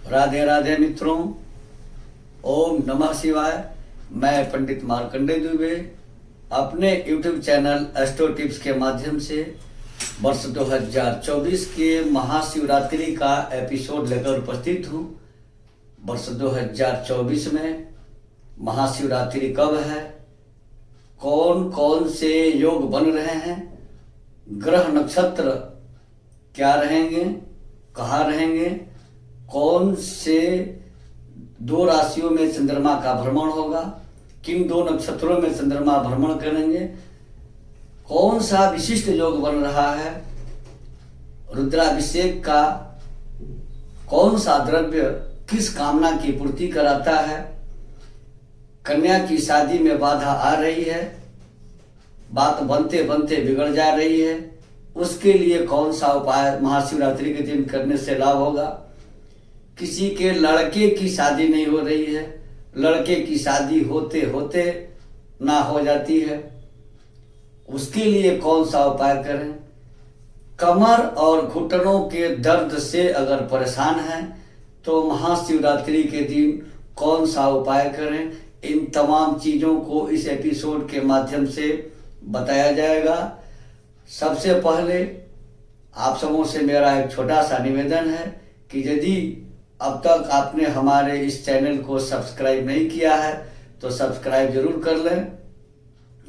राधे राधे मित्रों, ओम नमः शिवाय। मैं पंडित मार्कंडेय दुबे अपने YouTube चैनल एस्ट्रो टिप्स के माध्यम से वर्ष 2024 के महाशिवरात्रि का एपिसोड लेकर उपस्थित हूँ। वर्ष 2024 में महाशिवरात्रि कब है, कौन कौन से योग बन रहे हैं, ग्रह नक्षत्र क्या रहेंगे, कहाँ रहेंगे, कौन से दो राशियों में चंद्रमा का भ्रमण होगा, किन दो नक्षत्रों में चंद्रमा भ्रमण करेंगे, कौन सा विशिष्ट योग बन रहा है, रुद्राभिषेक का कौन सा द्रव्य किस कामना की पूर्ति कराता है, कन्या की शादी में बाधा आ रही है, बात बनते बनते बिगड़ जा रही है, उसके लिए कौन सा उपाय महाशिवरात्रि के दिन करने से लाभ होगा। किसी के लड़के की शादी नहीं हो रही है, लड़के की शादी होते होते ना हो जाती है, उसके लिए कौन सा उपाय करें। कमर और घुटनों के दर्द से अगर परेशान हैं तो महाशिवरात्रि के दिन कौन सा उपाय करें। इन तमाम चीज़ों को इस एपिसोड के माध्यम से बताया जाएगा। सबसे पहले आप सबों से मेरा एक छोटा सा निवेदन है कि यदि अब तक आपने हमारे इस चैनल को सब्सक्राइब नहीं किया है तो सब्सक्राइब जरूर कर लें,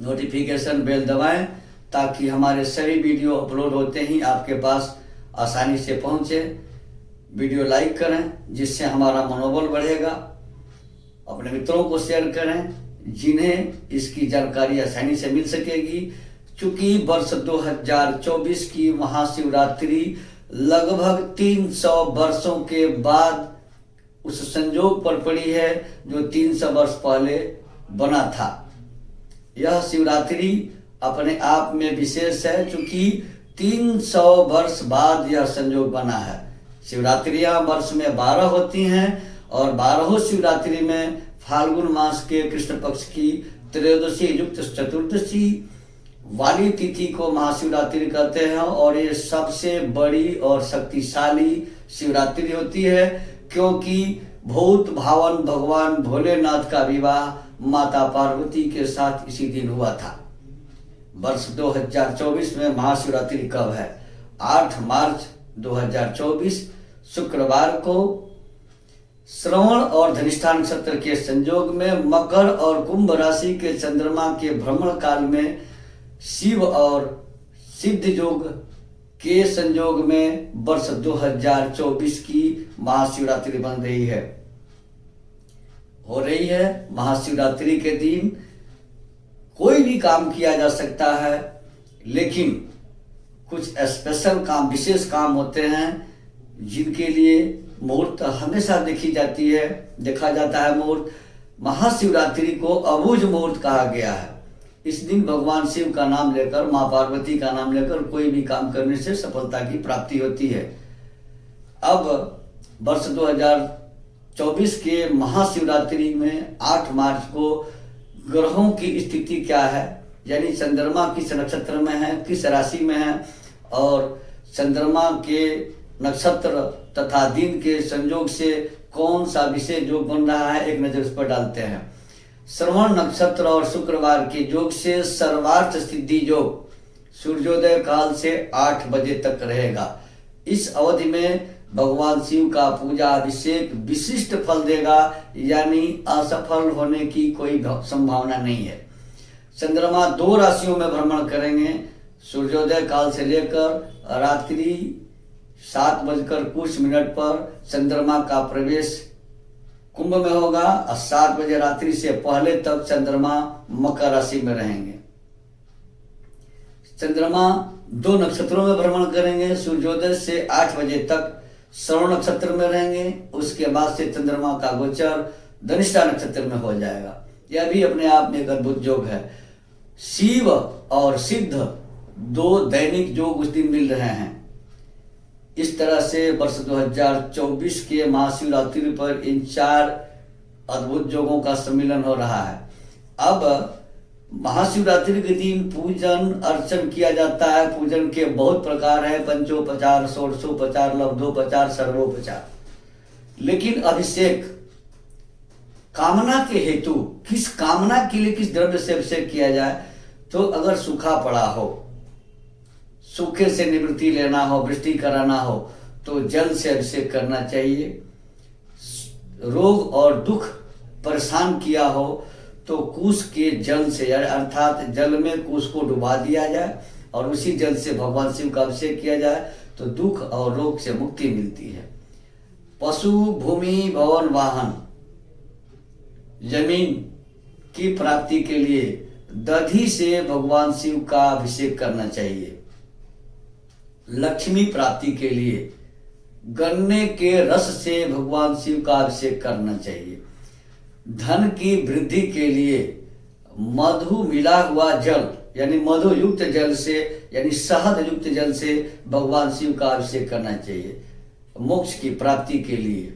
नोटिफिकेशन बेल दबाएं ताकि हमारे सभी वीडियो अपलोड होते ही आपके पास आसानी से पहुंचे। वीडियो लाइक करें जिससे हमारा मनोबल बढ़ेगा। अपने मित्रों को शेयर करें जिन्हें इसकी जानकारी आसानी से मिल सकेगी। चूंकि वर्ष 2024 की महाशिवरात्रि लगभग 300 वर्षों के बाद उस संयोग पर पड़ी है जो 300 वर्ष पहले बना था। यह शिवरात्रि अपने आप में विशेष है क्योंकि 300 वर्ष बाद यह संयोग बना है। शिवरात्रियां वर्ष में 12 होती हैं और 12 शिवरात्रि में फाल्गुन मास के कृष्ण पक्ष की त्रयोदशी युक्त चतुर्दशी वाली तिथि को महाशिवरात्रि कहते हैं और ये सबसे बड़ी और शक्तिशाली शिवरात्रि होती है क्योंकि भूत भावन भगवान भोलेनाथ का विवाह माता पार्वती के साथ इसी दिन हुआ था। वर्ष 2024 में महाशिवरात्रि कब है? 8 मार्च 2024 शुक्रवार को श्रवण और धनिष्ठा नक्षत्र के संयोग में मकर और कुंभ राशि के चंद्रमा के भ्रमण काल में शिव और सिद्ध योग के संयोग में वर्ष 2024 की महाशिवरात्रि बन रही है, हो रही है। महाशिवरात्रि के दिन कोई भी काम किया जा सकता है, लेकिन कुछ स्पेशल काम, विशेष काम होते हैं जिनके लिए मुहूर्त हमेशा देखा जाता है। मुहूर्त महाशिवरात्रि को अबूझ मुहूर्त कहा गया है। इस दिन भगवान शिव का नाम लेकर, माँ पार्वती का नाम लेकर कोई भी काम करने से सफलता की प्राप्ति होती है। अब वर्ष 2024 के महाशिवरात्रि में 8 मार्च को ग्रहों की स्थिति क्या है, यानी चंद्रमा किस नक्षत्र में है, किस राशि में है और चंद्रमा के नक्षत्र तथा दिन के संयोग से कौन सा विशेष योग बन रहा है, एक नजर उस पर डालते हैं। श्रवण नक्षत्र और शुक्रवार के योग से सर्वार्थ सिद्धि योग सूर्योदय काल से 8 बजे तक रहेगा। इस अवधि में भगवान शिव का पूजा अभिषेक विशिष्ट फल देगा, यानी असफल होने की कोई संभावना नहीं है। चंद्रमा 2 राशियों में भ्रमण करेंगे। सूर्योदय काल से लेकर रात्रि 7 बजकर कुछ मिनट पर चंद्रमा का प्रवेश कुंभ में होगा और 7 बजे रात्रि से पहले तक चंद्रमा मकर राशि में रहेंगे। चंद्रमा 2 नक्षत्रों में भ्रमण करेंगे। सूर्योदय से 8 बजे तक श्रवण नक्षत्र में रहेंगे, उसके बाद से चंद्रमा का गोचर धनिष्ठा नक्षत्र में हो जाएगा। यह भी अपने आप में एक अद्भुत योग है। शिव और सिद्ध 2 दैनिक योग उस दिन मिल रहे हैं। इस तरह से वर्ष 2024 के महाशिवरात्रि पर इन 4 अद्भुत योगों का सम्मिलन हो रहा है। अब महाशिवरात्रि के दिन पूजन अर्चन किया जाता है। पूजन के बहुत प्रकार है, पंचोपचार, षोडशोपचार, लब्धोपचार, सर्वोपचार। लेकिन अभिषेक कामना के हेतु, किस कामना के लिए किस द्रव्य से अभिषेक किया जाए, तो अगर सूखा पड़ा हो, सूखे से निवृत्ति लेना हो, वृष्टि कराना हो, तो जल से अभिषेक करना चाहिए। रोग और दुख परेशान किया हो तो कुश के जल से, अर्थात जल में कुश को डुबा दिया जाए और उसी जल से भगवान शिव का अभिषेक किया जाए तो दुख और रोग से मुक्ति मिलती है। पशु, भूमि, भवन, वाहन, जमीन की प्राप्ति के लिए दधी से भगवान शिव का अभिषेक करना चाहिए। लक्ष्मी प्राप्ति के लिए गन्ने के रस से भगवान शिव का अभिषेक करना चाहिए। धन की वृद्धि के लिए मधु मिला हुआ जल यानी मधु युक्त जल से यानी शहद युक्त जल से भगवान शिव का अभिषेक करना चाहिए। मोक्ष की प्राप्ति के लिए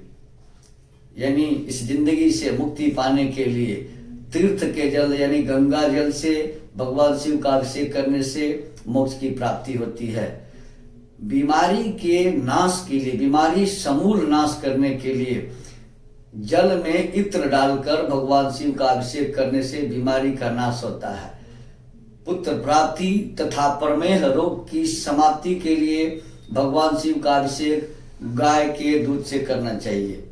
यानी इस जिंदगी से मुक्ति पाने के लिए तीर्थ के जल यानी गंगा जल से भगवान शिव का अभिषेक करने से मोक्ष की प्राप्ति होती है। बीमारी के नाश के लिए, बीमारी समूल नाश करने के लिए जल में इत्र डालकर भगवान शिव का अभिषेक करने से बीमारी का नाश होता है। पुत्र प्राप्ति तथा प्रमेह रोग की समाप्ति के लिए भगवान शिव का अभिषेक गाय के दूध से करना चाहिए।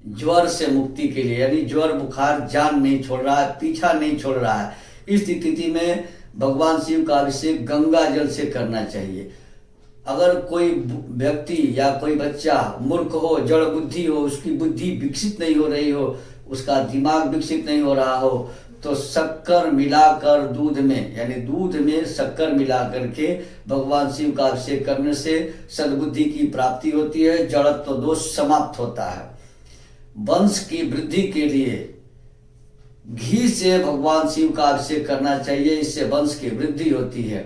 ज्वर से मुक्ति के लिए यानी ज्वर बुखार जान नहीं छोड़ रहा है, पीछा नहीं छोड़ रहा है, इस स्थिति में भगवान शिव का अभिषेक गंगा जल से करना चाहिए। अगर कोई व्यक्ति या कोई बच्चा मूर्ख हो, जड़ बुद्धि हो, उसकी बुद्धि विकसित नहीं हो रही हो, उसका दिमाग विकसित नहीं हो रहा हो, तो शक्कर मिलाकर दूध में यानी दूध में शक्कर मिला करके भगवान शिव का अभिषेक करने से सद्बुद्धि की प्राप्ति होती है, जड़त्व दोष समाप्त होता है। वंश की वृद्धि के लिए घी से भगवान शिव का अभिषेक करना चाहिए, इससे वंश की वृद्धि होती है।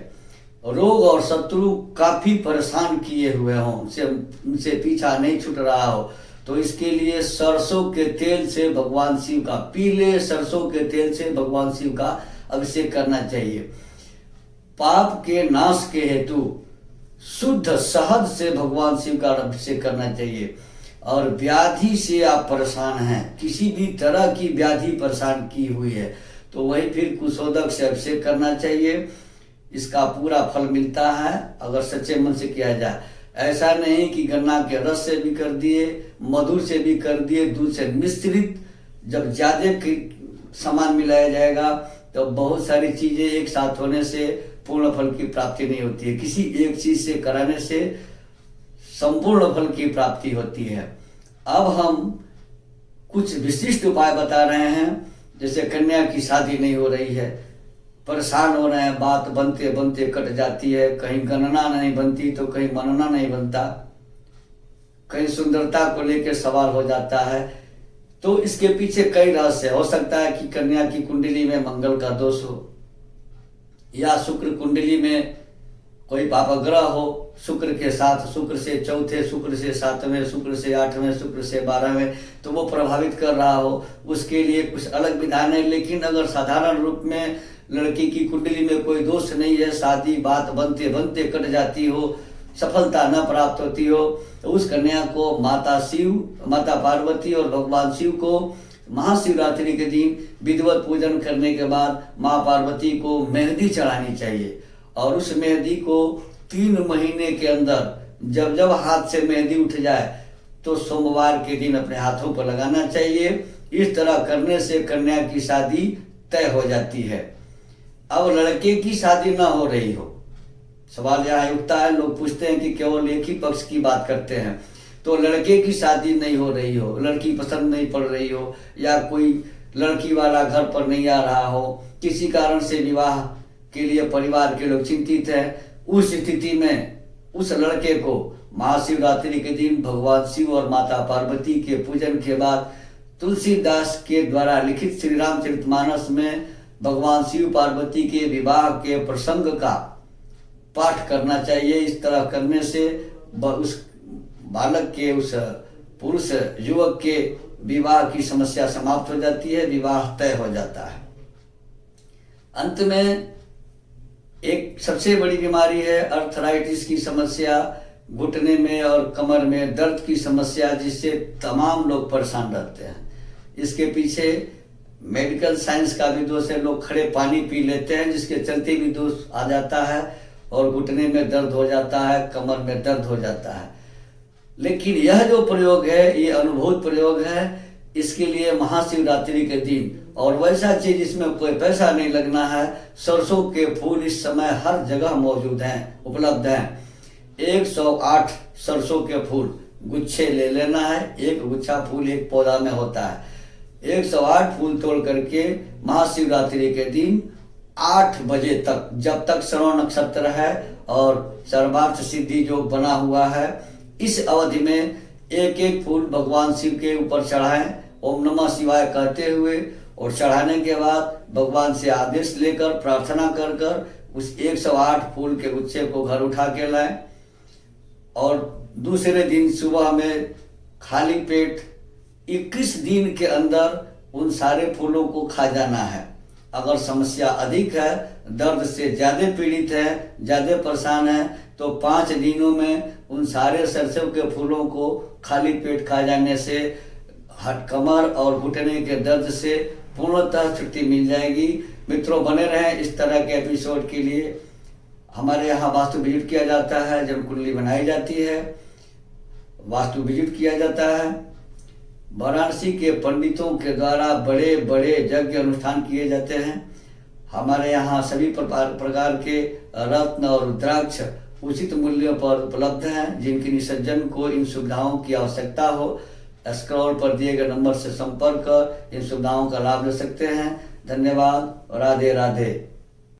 रोग और शत्रु काफी परेशान किए हुए हों, उनसे पीछा नहीं छूट रहा हो, तो इसके लिए सरसों के तेल से भगवान शिव का, पीले सरसों के तेल से भगवान शिव का अभिषेक करना चाहिए। पाप के नाश के हेतु शुद्ध शहद से भगवान शिव का अभिषेक करना चाहिए। और व्याधि से आप परेशान हैं, किसी भी तरह की व्याधि परेशान की हुई है, तो वही फिर कुशोदक से अभिषेक करना चाहिए। इसका पूरा फल मिलता है अगर सच्चे मन से किया जाए। ऐसा नहीं कि गन्ना के रस से भी कर दिए, मधु से भी कर दिए, दूध से मिश्रित जब ज्यादा सामान मिलाया जाएगा तो बहुत सारी चीजें एक साथ होने से पूर्ण फल की प्राप्ति नहीं होती है। किसी एक चीज से कराने से संपूर्ण फल की प्राप्ति होती है। अब हम कुछ विशिष्ट उपाय बता रहे हैं। जैसे कन्या की शादी नहीं हो रही है, परेशान हो रहे हैं, बात बनते बनते कट जाती है, कहीं गणना नहीं बनती तो कहीं मनना नहीं बनता, कहीं सुंदरता को लेकर सवाल हो जाता है, तो इसके पीछे कई रहस्य हो सकता है कि कन्या की कुंडली में मंगल का दोष हो, या शुक्र कुंडली में कोई पापग्रह हो, शुक्र के साथ, शुक्र से चौथे, शुक्र से सातवें, शुक्र से आठवें, शुक्र से 12वें, तो वो प्रभावित कर रहा हो, उसके लिए कुछ अलग विधान है। लेकिन अगर साधारण रूप में लड़की की कुंडली में कोई दोष नहीं है, शादी बात बनते बनते कट जाती हो, सफलता न प्राप्त होती हो, तो उस कन्या को माता शिव, माता पार्वती और भगवान शिव को महाशिवरात्रि के दिन विधिवत पूजन करने के बाद माँ पार्वती को मेहंदी चढ़ानी चाहिए। और उस मेहंदी को 3 महीने के अंदर जब जब हाथ से मेहंदी उठ जाए तो सोमवार के दिन अपने हाथों पर लगाना चाहिए। इस तरह करने से कन्या की शादी तय हो जाती है। अब लड़के की शादी ना हो रही हो, सवाल यहाँ उठता है, लोग पूछते हैं कि केवल एक ही पक्ष की बात करते हैं, तो लड़के की शादी नहीं हो रही हो, लड़की पसंद नहीं पड़ रही हो, या कोई लड़की वाला घर पर नहीं आ रहा हो, किसी कारण से विवाह के लिए परिवार के लोग चिंतित हैं, उस स्थिति में उस लड़के को महाशिवरात्रि के दिन भगवान शिव और माता पार्वती के पूजन के बाद तुलसीदास के द्वारा लिखित श्री रामचरितमानस में भगवान शिव पार्वती के विवाह के प्रसंग का पाठ करना चाहिए। इस तरह करने से उस बालक के, उस पुरुष युवक के विवाह की समस्या समाप्त हो जाती है, विवाह तय हो जाता है। अंत में एक सबसे बड़ी बीमारी है अर्थराइटिस की समस्या, घुटने में और कमर में दर्द की समस्या, जिससे तमाम लोग परेशान रहते हैं। इसके पीछे मेडिकल साइंस का भी दोष है। लोग खड़े पानी पी लेते हैं, जिसके चलते भी दोष आ जाता है और घुटने में दर्द हो जाता है, कमर में दर्द हो जाता है। लेकिन यह जो प्रयोग है, ये अनुभूत प्रयोग है। इसके लिए महाशिवरात्रि के दिन, और वैसा चीज जिसमें कोई पैसा नहीं लगना है, सरसों के फूल इस समय हर जगह मौजूद हैं, उपलब्ध हैं। 108 सरसों के फूल गुच्छे ले लेना है। एक गुच्छा फूल एक पौधा में होता है। 108 फूल तोड़ करके महाशिवरात्रि के दिन 8 बजे तक, जब तक श्रवण नक्षत्र है और सर्वार्थ सिद्धि जो बना हुआ है, इस अवधि में एक एक फूल भगवान शिव के ऊपर चढ़ाएं, ओम नमः शिवाय कहते हुए। और चढ़ाने के बाद भगवान से आदेश लेकर, प्रार्थना कर कर उस 108 फूल के गुच्छे को घर उठा के लाएं। और दूसरे दिन सुबह में खाली पेट 21 दिन के अंदर उन सारे फूलों को खा जाना है। अगर समस्या अधिक है, दर्द से ज्यादा पीड़ित है, ज्यादा परेशान है, तो 5 दिनों में उन सारे सरसों के फूलों को खाली पेट खा जाने से कमर और घुटने के दर्द से पूर्णतः छुट्टी मिल जाएगी। मित्रों, बने रहें इस तरह के एपिसोड के लिए। हमारे यहाँ वास्तु विजिट किया जाता है, जन्म कुंडली बनाई जाती है, वास्तु विजिट किया जाता है। वाराणसी के पंडितों के द्वारा बड़े बड़े यज्ञ अनुष्ठान किए जाते हैं। हमारे यहाँ सभी प्रकार के रत्न और रुद्राक्ष उचित मूल्यों पर उपलब्ध हैं। जिनके निसज्जन को इन सुविधाओं की आवश्यकता हो, स्क्रॉल पर दिए गए नंबर से संपर्क कर इन सुविधाओं का लाभ ले सकते हैं। धन्यवाद। राधे राधे।